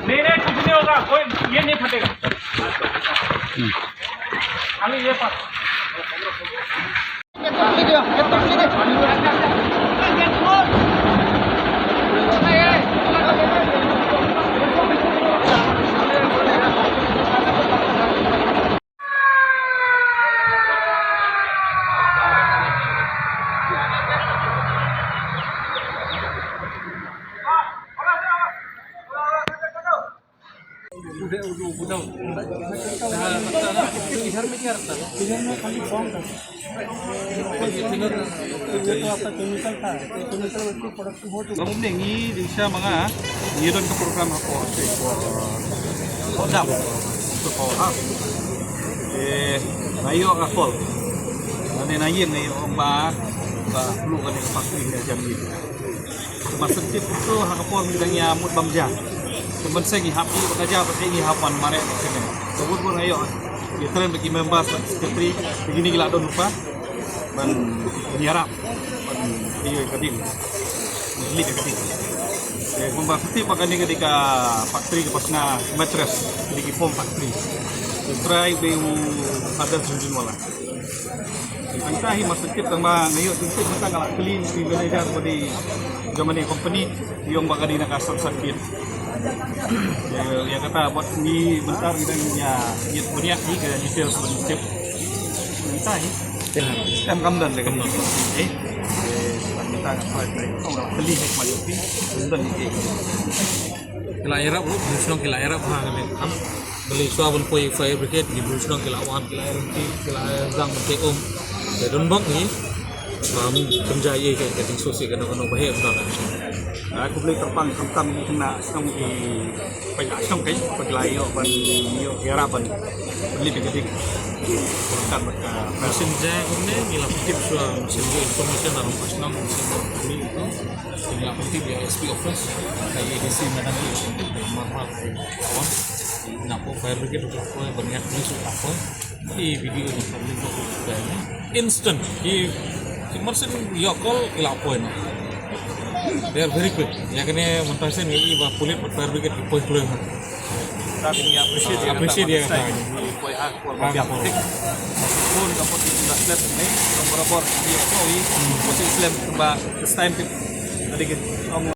नहीं नहीं कुछ नहीं होगा, कोई ये नहीं फटेगा। खाली ये पास इधर में खाली फॉर्म था, ये तो आपका केमिकल था, केमिकल उसको प्रोडक्ट हो चुका है। ini bisa mga ngiron ke program ako kodam untuk koham nayo akol nane nayin nayo ba perlu kan yang pasti jam ni termasuk itu hakapol bidang nyamut bamja teman saya ni hapi bekerja pakai ni hapan mare macam sebut pun ayo ya tren bagi member sekretari begini gila don lupa ban penyarap ban iyo kadin beli kadin ya member pasti pakai ni ketika factory ke pasna mattress di form factory try beu ada sunjun wala entah masuk kita sama ngayo tentu kita ngalak clean di manager di zaman company yang bakal di nakasar sakit ya kata buat ni bentar kita punya ni ke detail sebenarnya entah em kamdan le kamdan kita beli hikmah itu dan ni kila era bro busnong kila era ha am beli suabun poi fire brigade di busnong kila wan kila renti kila zang ke de don bang ni mam penjaya ke ting sosi kana kana bahaya benar aku beli terbang tentang kena sang di banyak sang kai paglai yo ban yo harapan beli begitu kan mereka mesin jaya kumne ngila tip sua mesin information dalam pasnong mesin ini itu ngila tip ya SP office kayak edisi mana ni untuk mahal kawan napo fire brigade untuk apa berniat ni sudah apa di video ni public untuk instant di mesin ya call ila apa ni they are very quick yakni mentasin ni ba pulit fire brigade di point keluar tapi ni appreciate dia kata poi aku pun dapat tidak slap ni nomor dia koi posisi slam ba time tadi